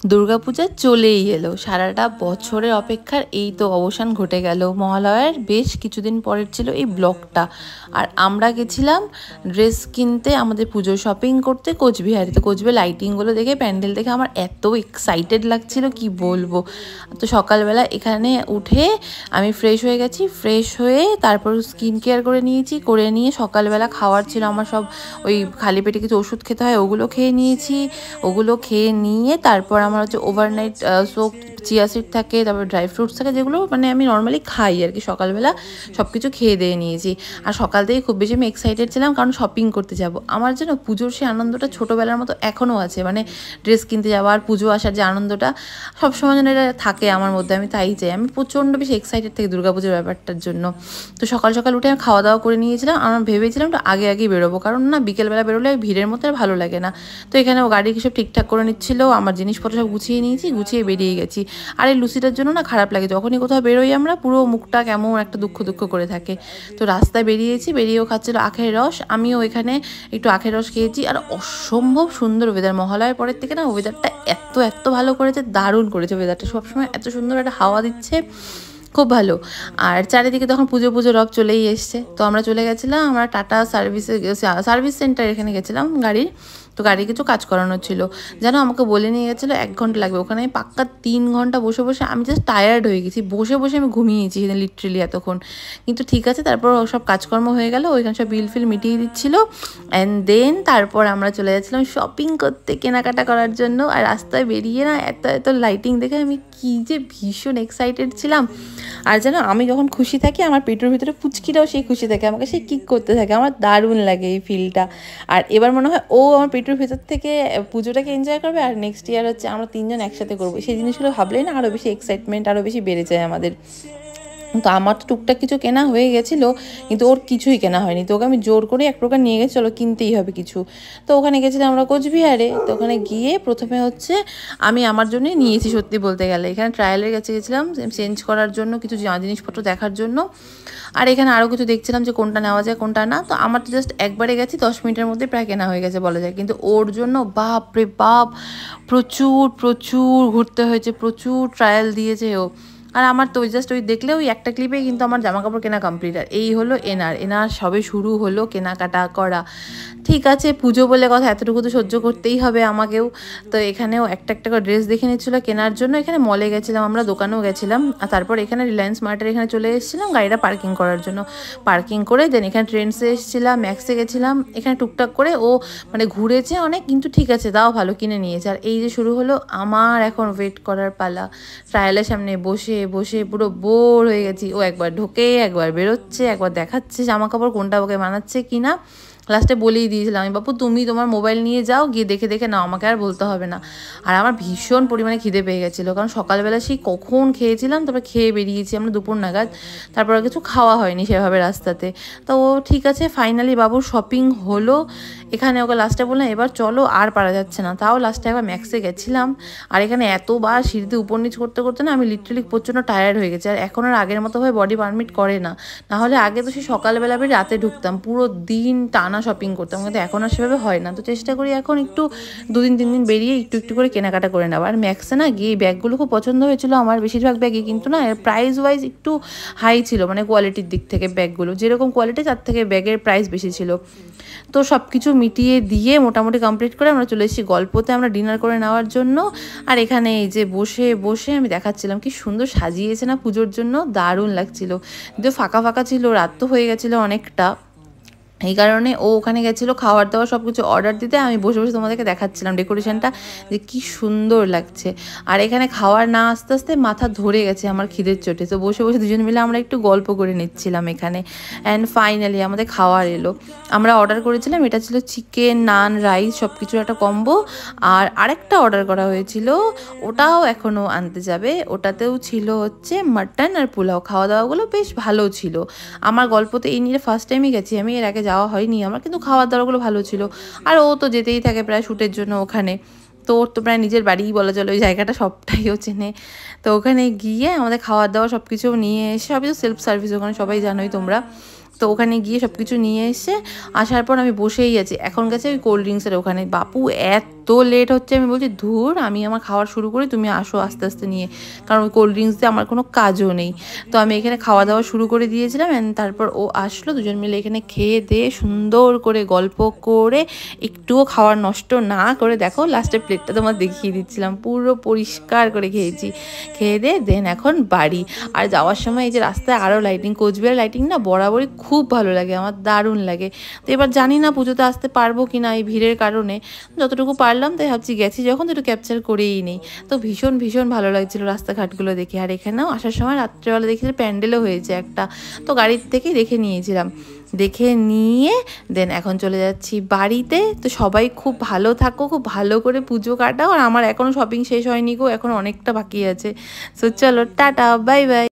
দুর্গাপূজা চলেই এলো, সারাটা বছরের অপেক্ষার এই তো অবসান ঘটে গেল। মহালয়ার বেশ কিছুদিন পরের ছিল এই ব্লগটা। আর আমরা গেছিলাম ড্রেস কিনতে, আমাদের পুজো শপিং করতে কোচবিহারে। তো কোচবিহার লাইটিংগুলো দেখে, প্যান্ডেল দেখে আমার এত এক্সাইটেড লাগছিল কি বলবো। তো সকালবেলা এখানে উঠে আমি ফ্রেশ হয়ে গেছি, ফ্রেশ হয়ে তারপর স্কিন কেয়ার করে নিয়েছি, করে নিয়ে সকালবেলা খাওয়ার ছিল আমার সব, ওই খালি পেটে কিছু ওষুধ খেতে হয় ওগুলো খেয়ে নিয়েছি। ওগুলো খেয়ে নিয়ে তারপর আমার হচ্ছে ওভারনাইট সোক চিয়া সিড থাকে, তারপর ড্রাই ফ্রুটস থাকে, যেগুলো মানে আমি নর্মালি খাই আর কি। সকালবেলা সব কিছু খেয়ে দিয়ে নিয়েছি। আর সকাল থেকে খুব বেশি আমি এক্সাইটেড ছিলাম, কারণ শপিং করতে যাব। আমার যেন পুজোর সেই আনন্দটা ছোটোবেলার মতো এখনও আছে, মানে ড্রেস কিনতে যাওয়া আর পুজো আসার যে আনন্দটা সবসময় যেন এটা থাকে আমার মধ্যে, আমি তাই চাই। আমি প্রচণ্ড বেশি এক্সাইটেড থাকি দুর্গাপুজোর ব্যাপারটার জন্য। তো সকাল সকাল উঠে আমি খাওয়া দাওয়া করে নিয়েছিলাম। আমার ভেবেছিলাম একটু আগে আগেই বেরোবো, কারণ না বিকেলবেলা বেরোলে ভিড়ের মধ্যে ভালো লাগে না। তো এখানে ও গাড়ি সব ঠিকঠাক করে নিচ্ছিল, আমার জিনিসপত্র সব গুছিয়ে নিয়েছি, গুছিয়ে বেরিয়ে গেছি। আর এই লুচিটার জন্য না খারাপ লাগে, যখনই কোথাও বেরোই আমরা পুরো মুখটা কেমন একটা দুঃখ দুঃখ করে থাকে। তো রাস্তায় বেরিয়েছি, বেরিয়েও খাচ্ছিল আখের রস, আমিও এখানে একটু আখের রস খেয়েছি। আর অসম্ভব সুন্দর ওয়েদার, মহালয়ার পরের থেকে না ওয়েদারটা এত এত ভালো করেছে, দারুণ করেছে ওয়েদারটা। সবসময় এত সুন্দর একটা হাওয়া দিচ্ছে, খুব ভালো। আর চারিদিকে তখন পুজো পুজো রব চলেই এসছে। তো আমরা চলে গেছিলাম, আমরা টাটা সার্ভিস সেন্টার এখানে গেছিলাম গাড়ির। তো গাড়ি কিছু কাজ করানোর ছিল, যেন আমাকে বলে নিয়ে গেছিলো 1 ঘন্টা লাগবে। ওখানে আমি পাক্কা 3 ঘন্টা বসে বসে আমি জাস্ট টায়ার্ড হয়ে গেছি, বসে বসে আমি ঘুমিয়েছি লিটারেলি এতক্ষণ। কিন্তু ঠিক আছে, তারপর সব কাজকর্ম হয়ে গেল, ওইখানে সব বিল ফিল মিটিয়ে দিচ্ছিলো। অ্যান্ড দেন তারপর আমরা চলে যাচ্ছিলাম শপিং করতে, কেনাকাটা করার জন্য। আর রাস্তায় বেরিয়ে না এত এত লাইটিং দেখে আমি কি যে ভীষণ এক্সাইটেড ছিলাম। আর যেন আমি যখন খুশি থাকি, আমার পেটের ভিতরে পুচকিটাও সেই খুশি থাকে, আমাকে সেই কিক করতে থাকে, আমার দারুণ লাগে এই ফিলটা। আর এবার মনে হয় ও আমার পেটের ভিতর থেকে পুজোটাকে এনজয় করবে, আর নেক্সট ইয়ার হচ্ছে আমরা 3 জন একসাথে করবো। সেই জিনিসগুলো ভাবলেই না আরও বেশি এক্সাইটমেন্ট আরও বেশি বেড়ে যায় আমাদের। তো আমার তো টুকটাক কিছু কেনা হয়ে গেছিলো, কিন্তু ওর কিছুই কেনা হয়নি। তো ওকে আমি জোর করে এক প্রকার নিয়ে গেছি, চলো কিনতেই হবে কিছু। তো ওখানে গেছিলাম আমরা কোচবিহারে। তো ওখানে গিয়ে প্রথমে হচ্ছে আমি আমার জন্যই নিয়েছি, সত্যি বলতে গেলে এখানে ট্রায়ালের কাছে গেছিলাম চেঞ্জ করার জন্য, কিছু জিনিসপত্র দেখার জন্য। আর এখানে আরও কিছু দেখছিলাম যে কোনটা নেওয়া যায় কোনটা না। তো আমার তো জাস্ট একবারে গেছি, 10 মিনিটের মধ্যে প্রায় কেনা হয়ে গেছে বলা যায়। কিন্তু ওর জন্য বাপ রে বাপ, প্রচুর প্রচুর ঘুরতে হয়েছে, প্রচুর ট্রায়াল দিয়েছে ও। আর আমার তো জাস্ট ওই দেখলে ওই একটা ক্লিপে কিন্তু আমার জামা কাপড় কেনা কমপ্লিট। আর এই হলো এনার সবে শুরু হলো কেনাকাটা করা। ঠিক আছে, পুজো বলে কথা, এতটুকু তো সহ্য করতেই হবে আমাকেও। তো এখানেও একটা একটা করে ড্রেস দেখে নিচ্ছিলো কেনার জন্য। এখানে মলে গেছিলাম আমরা, দোকানেও গেছিলাম। আর তারপর এখানে রিলায়েন্স মার্টের এখানে চলে এসেছিলাম গাড়িটা পার্কিং করার জন্য। পার্কিং করে দেন এখানে ট্রেন্ডসে এসেছিলাম, ম্যাক্সে গেছিলাম। এখানে টুকটাক করে ও মানে ঘুরেছে অনেক, কিন্তু ঠিক আছে তাও ভালো কিনে নিয়েছে। আর এই যে শুরু হলো আমার এখন ওয়েট করার পালা, ট্রায়ালের সামনে বসে বসে পুরো বোর হয়ে গেছি। ও একবার ঢোকে, একবার বেরোচ্ছে, একবার দেখাচ্ছে জামা কাপড় কোনটা ওকে মানাচ্ছে কিনা। লাস্টে বলেই দিয়েছিলাম আমি, বাপু তুমি তোমার মোবাইল নিয়ে যাও, গিয়ে দেখে দেখে নাও, আমাকে আর বলতে হবে না। আর আমার ভীষণ পরিমাণে খিদে পেয়ে গেছিলো, কারণ সকালবেলা সেই কখন খেয়েছিলাম, তারপরে খেয়ে বেরিয়েছি আমরা দুপুর নাগাদ। তারপর আর কিছু খাওয়া হয়নি সেভাবে রাস্তাতে। তো ও ঠিক আছে, ফাইনালি বাবুর শপিং হলো। এখানে ওকে লাস্টে বললাম এবার চলো, আর পারা যাচ্ছে না। তাও লাস্টে একবার ম্যাক্সে গেছিলাম। আর এখানে এতবার সিঁড়িতে উপর নিচ করতে করতে না আমি লিটারালি প্রচণ্ড টায়ার্ড হয়ে গেছি। আর এখন আর আগের মতো ভাবে বডি পারমিট করে না। নাহলে আগে তো সেই সকালবেলা বেরিয়ে রাতে ঢুকতাম, পুরো দিন টানা শপিং করতাম, কিন্তু এখন আর সেভাবে হয় না। তো চেষ্টা করি এখন একটু 2 দিন 3 দিন বেরিয়ে একটু একটু করে কেনাকাটা করে নেওয়া। আর ম্যাক্সে না গিয়ে ব্যাগগুলো খুব পছন্দ হয়েছিল আমার, বেশিরভাগ ব্যাগই, কিন্তু না প্রাইস ওয়াইজ একটু হাই ছিল, মানে কোয়ালিটির দিক থেকে ব্যাগগুলো যেরকম কোয়ালিটি তার থেকে ব্যাগের প্রাইস বেশি ছিল। তো সব কিছু মিটিয়ে দিয়ে মোটামুটি কমপ্লিট করে আমরা চলে এসেছি গল্পতে, আমরা ডিনার করে নেওয়ার জন্য। আর এখানে এই যে বসে বসে আমি দেখাচ্ছিলাম কি সুন্দর সাজিয়েছে না পুজোর জন্য, দারুণ লাগছিল। কিন্তু ফাঁকা ফাঁকা ছিল, রাত তো হয়ে গেছিলো অনেকটা, এই কারণে ও ওখানে গেছিলো খাওয়ার দাওয়ার সব কিছু অর্ডার দিতে। আমি বসে বসে তোমাদেরকে দেখাচ্ছিলাম ডেকোরেশনটা যে কি সুন্দর লাগছে। আর এখানে খাওয়ার না আস্তে আস্তে মাথা ধরে গেছে আমার খিদের চোটে। তো বসে বসে দুজন মিলে আমরা একটু গল্প করে নিচ্ছিলাম এখানে। অ্যান্ড ফাইনালি আমাদের খাওয়ার এলো। আমরা অর্ডার করেছিলাম, এটা ছিল চিকেন, নান, রাইস সব কিছুর একটা কম্বো। আর আরেকটা অর্ডার করা হয়েছিল, ওটাও এখনও আনতে যাবে। ওটাতেও ছিল হচ্ছে মাটন আর পোলাও। খাওয়া দাওয়াগুলো বেশ ভালো ছিল। আমার গল্পতে এই নিয়ে ফার্স্ট টাইমই গেছি আমি, এর আগে যাওয়া হয়নি আমার, কিন্তু খাওয়ার দাওয়াগুলো ভালো ছিল। আর ও তো যেতেই থাকে প্রায় শ্যুটের জন্য ওখানে, তো ওর তো প্রায় নিজের বাড়িই বলা চলে, ওই জায়গাটা সবটাই ও চেনে। তো ওখানে গিয়ে আমাদের খাওয়ার দাওয়া সব কিছু নিয়ে এসে, সবই তো সেলফ সার্ভিস ওখানে, সবাই জানোই তোমরা। তো ওখানে গিয়ে সব কিছু নিয়ে এসে আসার পর আমি বসেই আছি। এখন গেছে ওই কোল্ড ড্রিঙ্কসের ওখানে, বাপু এত এত লেট হচ্ছে, আমি বলছি ধুর আমি আমার খাওয়া শুরু করি, তুমি আসো আস্তে আস্তে নিয়ে, কারণ ওই কোল্ড ড্রিঙ্কস দিয়ে আমার কোনো কাজও নেই। তো আমি এখানে খাওয়া দাওয়া শুরু করে দিয়েছিলাম, অ্যান্ড তারপর ও আসলো, দুজন মিলে এখানে খেয়ে দিয়ে সুন্দর করে গল্প করে একটুও খাওয়ার নষ্ট না করে, দেখো লাস্টের প্লেটটা তোমার দেখিয়ে দিচ্ছিলাম, পুরো পরিষ্কার করে খেয়েছি। খেয়ে দিয়ে দেন এখন বাড়ি। আর যাওয়ার সময় এই যে রাস্তায় আরও লাইটিং, কোচবিহার লাইটিং না বরাবরই খুব ভালো লাগে, আমার দারুণ লাগে। তো এবার জানি না পুজোতে আসতে পারবো কি না এই ভিড়ের কারণে, যতটুকু পারলাম তাই ভাবছি গেছি যখন তো একটু ক্যাপচার করেই নেই। তো ভীষণ ভীষণ ভালো লাগছিলো রাস্তাঘাটগুলো দেখে। আর এখানেও আসার সময় রাত্রেবেলা দেখেছি প্যান্ডেলও হয়েছে একটা, তো গাড়ির থেকেই দেখে নিয়েছিলাম। দেখে নিয়ে দেন এখন চলে যাচ্ছি বাড়িতে। তো সবাই খুব ভালো থাকো, খুব ভালো করে পুজো কাটাও। আর আমার এখনও শপিং শেষ হয়নি গো, এখন অনেকটা বাকি আছে। সো চলো টাটা, বাই বাই।